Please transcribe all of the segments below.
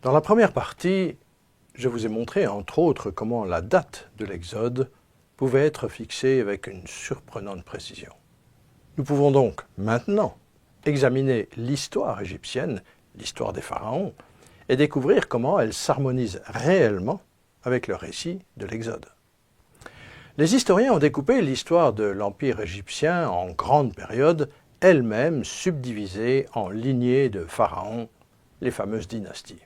Dans la première partie, je vous ai montré entre autres comment la date de l'Exode pouvait être fixée avec une surprenante précision. Nous pouvons donc maintenant examiner l'histoire égyptienne, l'histoire des pharaons, et découvrir comment elle s'harmonise réellement avec le récit de l'Exode. Les historiens ont découpé l'histoire de l'Empire égyptien en grandes périodes, elles-mêmes subdivisées en lignées de pharaons, les fameuses dynasties.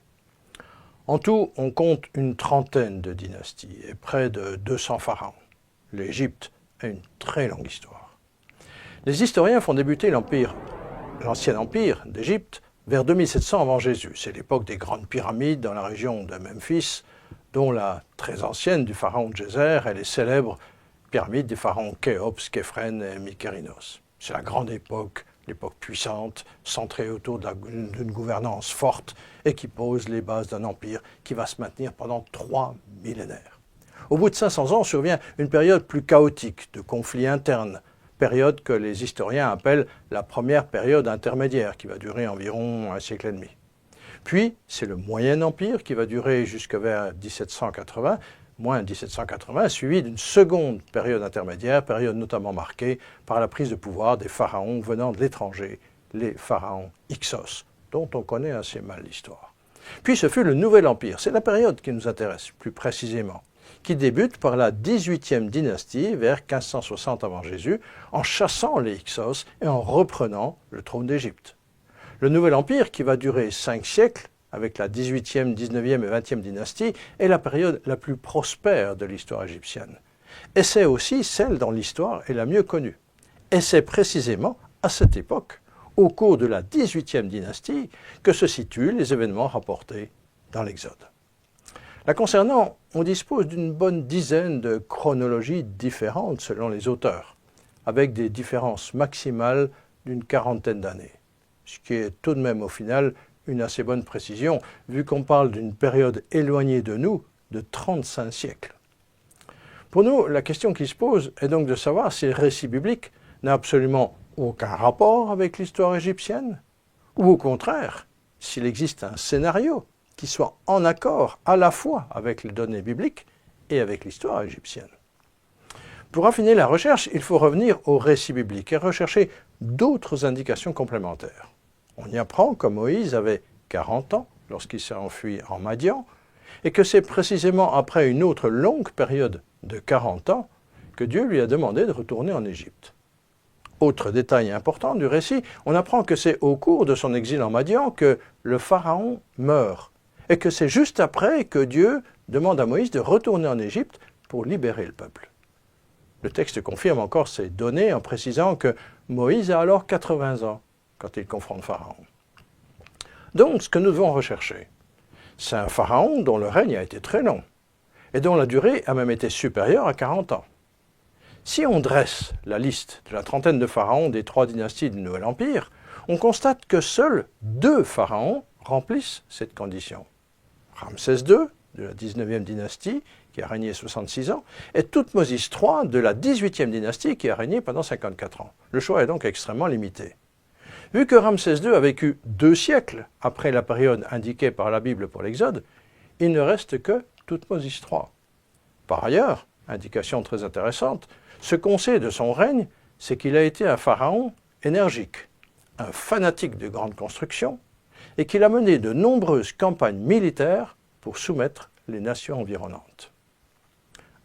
En tout, on compte une trentaine de dynasties et près de 200 pharaons. L'Égypte a une très longue histoire. Les historiens font débuter l'ancien empire d'Égypte vers 2700 avant Jésus. C'est l'époque des grandes pyramides dans la région de Memphis, dont la très ancienne du pharaon Djéser et les célèbres pyramides des pharaons Khéops, Képhren et Mykérinos. C'est la grande époque, l'époque puissante, centrée autour d'une gouvernance forte et qui pose les bases d'un empire qui va se maintenir pendant 3 millénaires. Au bout de 500 ans survient une période plus chaotique de conflits internes, période que les historiens appellent la première période intermédiaire, qui va durer environ un siècle et demi. Puis, c'est le Moyen Empire qui va durer jusqu'à vers 1780, moins 1780, suivi d'une seconde période intermédiaire, période notamment marquée par la prise de pouvoir des pharaons venant de l'étranger, les pharaons Hyksos, dont on connaît assez mal l'histoire. Puis ce fut le Nouvel Empire, c'est la période qui nous intéresse plus précisément, qui débute par la 18e dynastie vers 1560 avant Jésus, en chassant les Hyksos et en reprenant le trône d'Égypte. Le Nouvel Empire, qui va durer 5 siècles, avec la 18e, 19e et 20e dynastie, est la période la plus prospère de l'histoire égyptienne. Et c'est aussi celle dont l'histoire est la mieux connue. Et c'est précisément à cette époque, au cours de la 18e dynastie, que se situent les événements rapportés dans l'Exode. La concernant, on dispose d'une bonne dizaine de chronologies différentes selon les auteurs, avec des différences maximales d'une quarantaine d'années, ce qui est tout de même au final une assez bonne précision, vu qu'on parle d'une période éloignée de nous de 35 siècles. Pour nous, la question qui se pose est donc de savoir si le récit biblique n'a absolument aucun rapport avec l'histoire égyptienne, ou au contraire, s'il existe un scénario qui soit en accord à la fois avec les données bibliques et avec l'histoire égyptienne. Pour affiner la recherche, il faut revenir au récit biblique et rechercher d'autres indications complémentaires. On y apprend que Moïse avait 40 ans lorsqu'il s'est enfui en Madian, et que c'est précisément après une autre longue période de 40 ans que Dieu lui a demandé de retourner en Égypte. Autre détail important du récit, on apprend que c'est au cours de son exil en Madian que le pharaon meurt, et que c'est juste après que Dieu demande à Moïse de retourner en Égypte pour libérer le peuple. Le texte confirme encore ces données en précisant que Moïse a alors 80 ans quand il confronte Pharaon. Donc, ce que nous devons rechercher, c'est un pharaon dont le règne a été très long, et dont la durée a même été supérieure à 40 ans. Si on dresse la liste de la trentaine de pharaons des 3 dynasties du Nouvel Empire, on constate que seuls 2 pharaons remplissent cette condition. Ramsès II, de la 19e dynastie, qui a régné 66 ans, et Thoutmôsis III, de la 18e dynastie, qui a régné pendant 54 ans. Le choix est donc extrêmement limité. Vu que Ramsès II a vécu 2 siècles après la période indiquée par la Bible pour l'Exode, il ne reste que Thoutmôsis III. Par ailleurs, indication très intéressante, ce qu'on sait de son règne, c'est qu'il a été un pharaon énergique, un fanatique de grande construction, et qu'il a mené de nombreuses campagnes militaires pour soumettre les nations environnantes.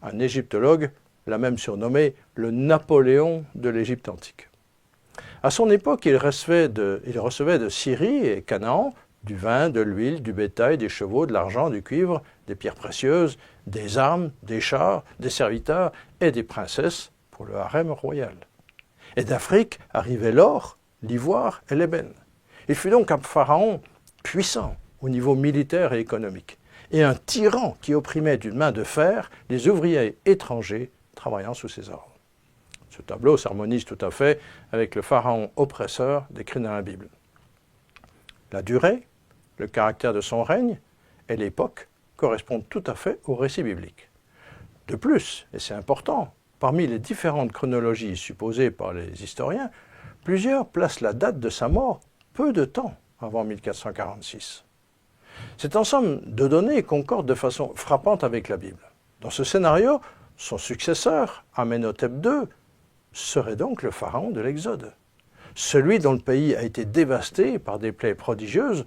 Un égyptologue l'a même surnommé le Napoléon de l'Égypte antique. À son époque, il recevait de Syrie et Canaan du vin, de l'huile, du bétail, des chevaux, de l'argent, du cuivre, des pierres précieuses, des armes, des chars, des serviteurs et des princesses pour le harem royal. Et d'Afrique arrivaient l'or, l'ivoire et l'ébène. Il fut donc un pharaon puissant au niveau militaire et économique, et un tyran qui opprimait d'une main de fer les ouvriers étrangers travaillant sous ses ordres. Ce tableau s'harmonise tout à fait avec le pharaon oppresseur décrit dans la Bible. La durée, le caractère de son règne et l'époque correspondent tout à fait au récit biblique. De plus, et c'est important, parmi les différentes chronologies supposées par les historiens, plusieurs placent la date de sa mort peu de temps avant 1446. Cet ensemble de données concorde de façon frappante avec la Bible. Dans ce scénario, son successeur, Amenhotep II, serait donc le pharaon de l'Exode. Celui dont le pays a été dévasté par des plaies prodigieuses,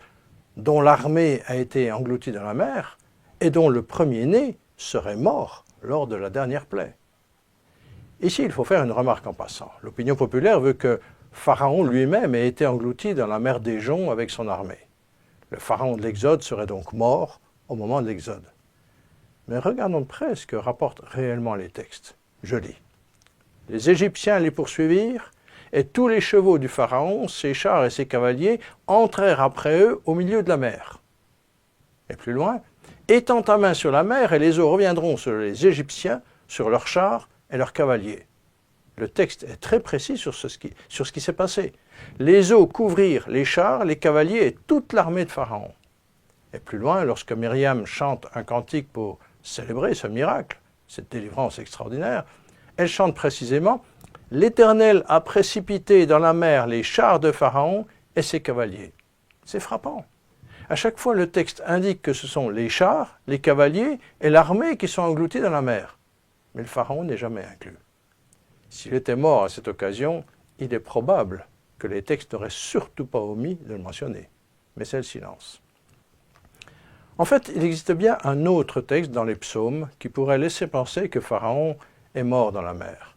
dont l'armée a été engloutie dans la mer, et dont le premier-né serait mort lors de la dernière plaie. Ici, il faut faire une remarque en passant. L'opinion populaire veut que Pharaon lui-même ait été englouti dans la mer des Joncs avec son armée. Le pharaon de l'Exode serait donc mort au moment de l'Exode. Mais regardons de près ce que rapportent réellement les textes. Je lis. « Les Égyptiens les poursuivirent, et tous les chevaux du pharaon, ses chars et ses cavaliers entrèrent après eux au milieu de la mer. » Et plus loin, « Étends ta main sur la mer, et les eaux reviendront sur les Égyptiens, sur leurs chars et leurs cavaliers. » Le texte est très précis sur ce qui s'est passé. Les eaux couvrirent les chars, les cavaliers et toute l'armée de Pharaon. Et plus loin, lorsque Myriam chante un cantique pour célébrer ce miracle, cette délivrance extraordinaire, elle chante précisément « L'Éternel a précipité dans la mer les chars de Pharaon et ses cavaliers. » C'est frappant. À chaque fois, le texte indique que ce sont les chars, les cavaliers et l'armée qui sont engloutis dans la mer. Mais le Pharaon n'est jamais inclus. S'il était mort à cette occasion, il est probable que les textes n'auraient surtout pas omis de le mentionner. Mais c'est le silence. En fait, il existe bien un autre texte dans les psaumes qui pourrait laisser penser que Pharaon est mort dans la mer.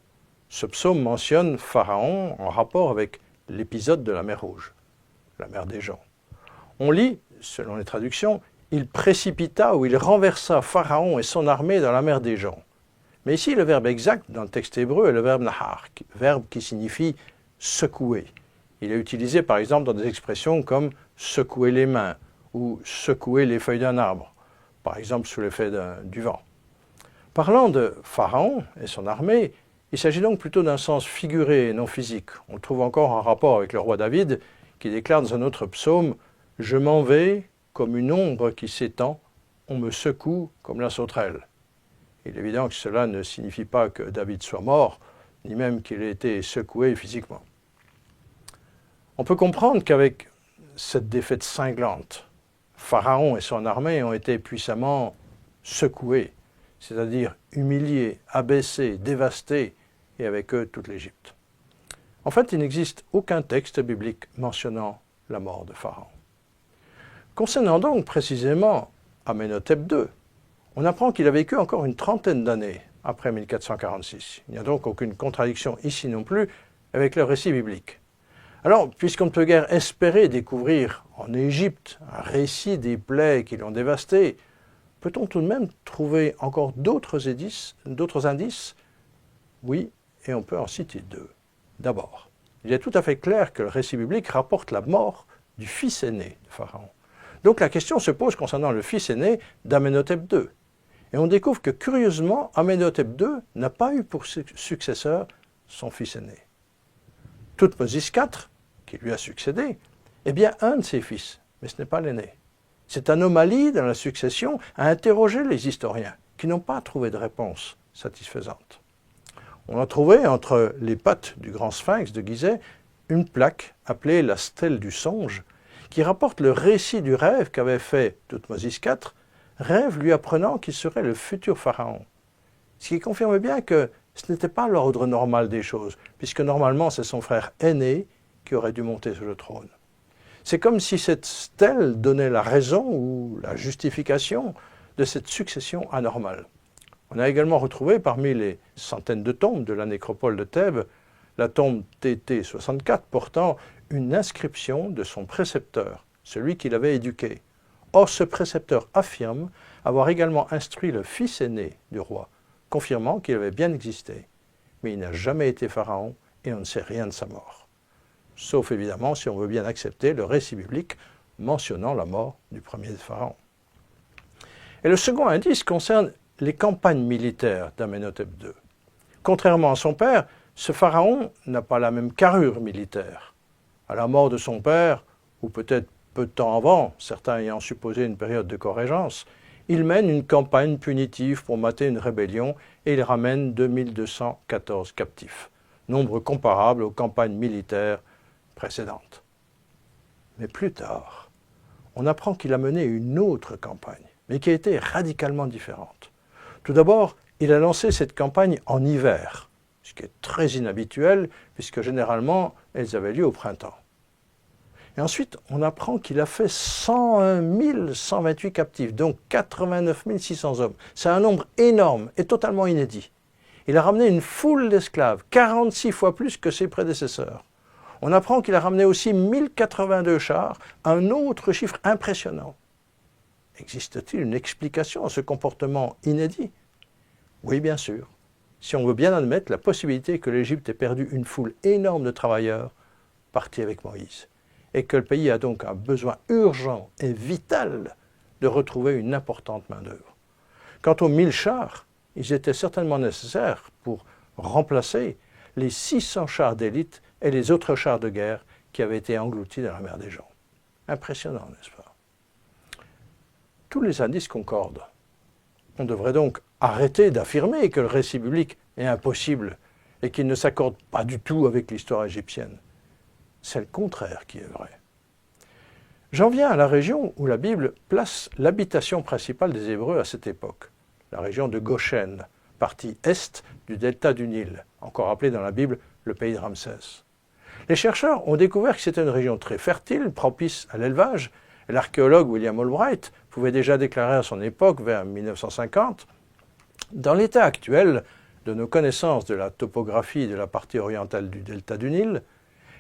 Ce psaume mentionne Pharaon en rapport avec l'épisode de la mer Rouge, la mer des Joncs. On lit, selon les traductions, « Il précipita ou il renversa Pharaon et son armée dans la mer des Joncs ». Mais ici, le verbe exact dans le texte hébreu est le verbe nahar, verbe qui signifie secouer. Il est utilisé par exemple dans des expressions comme secouer les mains ou secouer les feuilles d'un arbre, par exemple sous l'effet du vent. Parlant de Pharaon et son armée, il s'agit donc plutôt d'un sens figuré et non physique. On le trouve encore en rapport avec le roi David qui déclare dans un autre psaume « Je m'en vais comme une ombre qui s'étend, on me secoue comme la sauterelle ». Il est évident que cela ne signifie pas que David soit mort, ni même qu'il ait été secoué physiquement. On peut comprendre qu'avec cette défaite cinglante, Pharaon et son armée ont été puissamment secoués, c'est-à-dire humiliés, abaissés, dévastés, et avec eux toute l'Égypte. En fait, il n'existe aucun texte biblique mentionnant la mort de Pharaon. Concernant donc précisément Amenhotep II, on apprend qu'il a vécu encore une trentaine d'années après 1446. Il n'y a donc aucune contradiction ici non plus avec le récit biblique. Alors, puisqu'on ne peut guère espérer découvrir en Égypte un récit des plaies qui l'ont dévasté, peut-on tout de même trouver encore d'autres indices? Oui, et on peut en citer deux. D'abord, il est tout à fait clair que le récit biblique rapporte la mort du fils aîné de Pharaon. Donc la question se pose concernant le fils aîné d'Amenhotep II. Et on découvre que, curieusement, Amenhotep II n'a pas eu pour successeur son fils aîné. Thoutmôsis IV, qui lui a succédé, est bien un de ses fils, mais ce n'est pas l'aîné. Cette anomalie dans la succession a interrogé les historiens, qui n'ont pas trouvé de réponse satisfaisante. On a trouvé, entre les pattes du grand sphinx de Gizeh, une plaque appelée la stèle du songe, qui rapporte le récit du rêve qu'avait fait Thoutmôsis IV, rêve lui apprenant qu'il serait le futur pharaon. Ce qui confirme bien que ce n'était pas l'ordre normal des choses, puisque normalement c'est son frère aîné qui aurait dû monter sur le trône. C'est comme si cette stèle donnait la raison ou la justification de cette succession anormale. On a également retrouvé parmi les centaines de tombes de la nécropole de Thèbes la tombe TT 64 portant une inscription de son précepteur, celui qui l'avait éduqué. Or, ce précepteur affirme avoir également instruit le fils aîné du roi, confirmant qu'il avait bien existé, mais il n'a jamais été pharaon et on ne sait rien de sa mort. Sauf évidemment si on veut bien accepter le récit biblique mentionnant la mort du premier pharaon. Et le second indice concerne les campagnes militaires d'Amenhotep II. Contrairement à son père, ce pharaon n'a pas la même carrure militaire. À la mort de son père, ou peut-être peu de temps avant, certains ayant supposé une période de corrégence, il mène une campagne punitive pour mater une rébellion et il ramène 2214 captifs, nombre comparable aux campagnes militaires précédentes. Mais plus tard, on apprend qu'il a mené une autre campagne, mais qui a été radicalement différente. Tout d'abord, il a lancé cette campagne en hiver, ce qui est très inhabituel puisque généralement elles avaient lieu au printemps. Et ensuite, on apprend qu'il a fait 101 128 captifs, donc 89 600 hommes. C'est un nombre énorme et totalement inédit. Il a ramené une foule d'esclaves, 46 fois plus que ses prédécesseurs. On apprend qu'il a ramené aussi 1082 chars, un autre chiffre impressionnant. Existe-t-il une explication à ce comportement inédit? Oui, bien sûr. Si on veut bien admettre la possibilité que l'Égypte ait perdu une foule énorme de travailleurs partis avec Moïse, et que le pays a donc un besoin urgent et vital de retrouver une importante main-d'œuvre. Quant aux 1000 chars, ils étaient certainement nécessaires pour remplacer les 600 chars d'élite et les autres chars de guerre qui avaient été engloutis dans la mer des Joncs. Impressionnant, n'est-ce pas? Tous les indices concordent. On devrait donc arrêter d'affirmer que le récit biblique est impossible et qu'il ne s'accorde pas du tout avec l'histoire égyptienne. C'est le contraire qui est vrai. J'en viens à la région où la Bible place l'habitation principale des Hébreux à cette époque, la région de Goshen, partie est du delta du Nil, encore appelée dans la Bible le pays de Ramsès. Les chercheurs ont découvert que c'était une région très fertile, propice à l'élevage, et l'archéologue William Albright pouvait déjà déclarer à son époque, vers 1950, « Dans l'état actuel de nos connaissances de la topographie de la partie orientale du delta du Nil,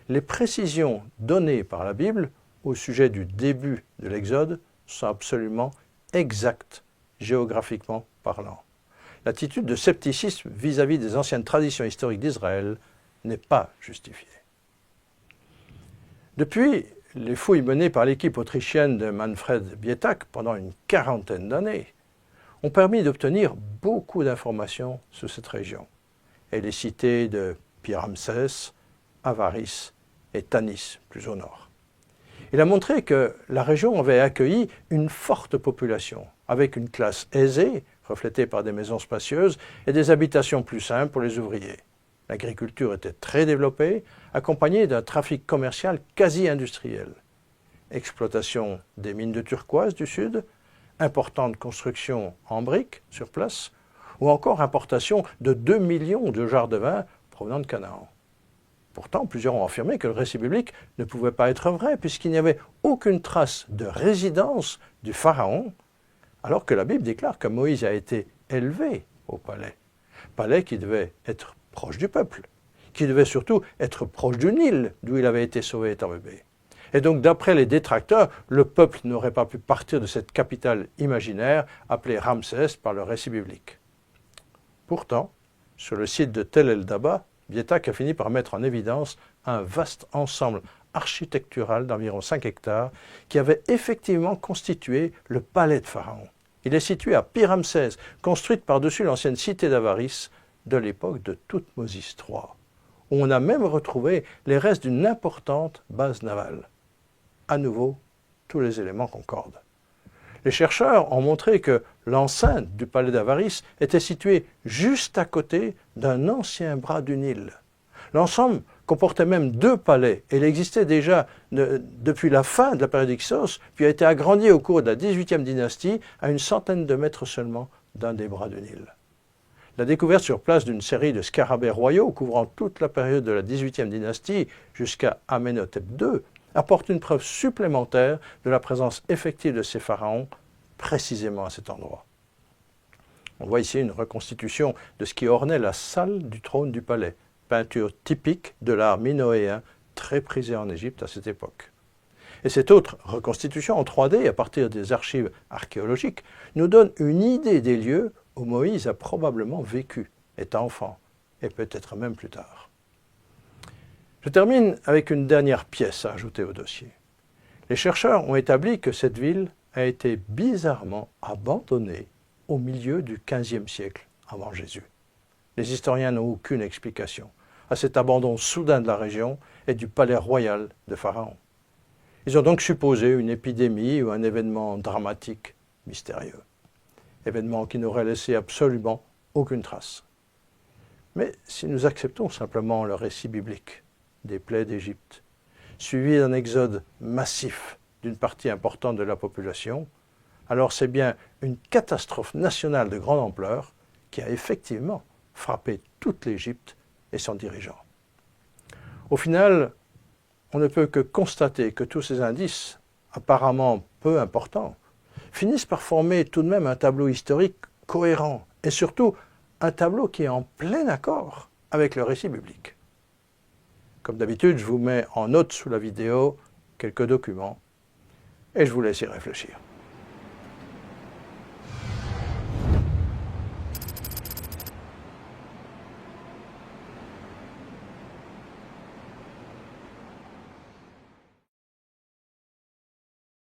les précisions données par la Bible au sujet du début de l'Exode sont absolument exactes, géographiquement parlant. L'attitude de scepticisme vis-à-vis des anciennes traditions historiques d'Israël n'est pas justifiée. » Depuis, les fouilles menées par l'équipe autrichienne de Manfred Bietak pendant une quarantaine d'années ont permis d'obtenir beaucoup d'informations sur cette région et les cités de Pi-Ramsès, Avaris et Tanis, plus au nord. Il a montré que la région avait accueilli une forte population, avec une classe aisée, reflétée par des maisons spacieuses, et des habitations plus simples pour les ouvriers. L'agriculture était très développée, accompagnée d'un trafic commercial quasi industriel. Exploitation des mines de turquoise du sud, importante construction en briques sur place, ou encore importation de 2 millions de jarres de vin provenant de Canaan. Pourtant, plusieurs ont affirmé que le récit biblique ne pouvait pas être vrai, puisqu'il n'y avait aucune trace de résidence du pharaon, alors que la Bible déclare que Moïse a été élevé au palais. Palais qui devait être proche du peuple, qui devait surtout être proche du Nil, d'où il avait été sauvé étant bébé. Et donc, d'après les détracteurs, le peuple n'aurait pas pu partir de cette capitale imaginaire appelée Ramsès par le récit biblique. Pourtant, sur le site de Tel el-Daba, Bietak a fini par mettre en évidence un vaste ensemble architectural d'environ 5 hectares qui avait effectivement constitué le palais de Pharaon. Il est situé à Pi-Ramsès, construite par-dessus l'ancienne cité d'Avaris de l'époque de Thoutmôsis III, où on a même retrouvé les restes d'une importante base navale. À nouveau, tous les éléments concordent. Les chercheurs ont montré que l'enceinte du palais d'Avaris était située juste à côté d'un ancien bras du Nil. L'ensemble comportait même 2 palais et il existait déjà depuis la fin de la période Hyksos, puis a été agrandi au cours de la 18e dynastie à une centaine de mètres seulement d'un des bras du Nil. La découverte sur place d'une série de scarabées royaux couvrant toute la période de la 18e dynastie jusqu'à Amenhotep II apporte une preuve supplémentaire de la présence effective de ces pharaons précisément à cet endroit. On voit ici une reconstitution de ce qui ornait la salle du trône du palais, peinture typique de l'art minoéen très prisé en Égypte à cette époque. Et cette autre reconstitution en 3D à partir des archives archéologiques nous donne une idée des lieux où Moïse a probablement vécu, étant enfant, et peut-être même plus tard. Je termine avec une dernière pièce à ajouter au dossier. Les chercheurs ont établi que cette ville a été bizarrement abandonnée au milieu du XVe siècle avant Jésus. Les historiens n'ont aucune explication à cet abandon soudain de la région et du palais royal de Pharaon. Ils ont donc supposé une épidémie ou un événement dramatique mystérieux. Événement qui n'aurait laissé absolument aucune trace. Mais si nous acceptons simplement le récit biblique des plaies d'Égypte, suivi d'un exode massif d'une partie importante de la population, alors c'est bien une catastrophe nationale de grande ampleur qui a effectivement frappé toute l'Égypte et son dirigeant. Au final, on ne peut que constater que tous ces indices, apparemment peu importants, finissent par former tout de même un tableau historique cohérent et surtout un tableau qui est en plein accord avec le récit biblique. Comme d'habitude, je vous mets en note sous la vidéo quelques documents et je vous laisse y réfléchir.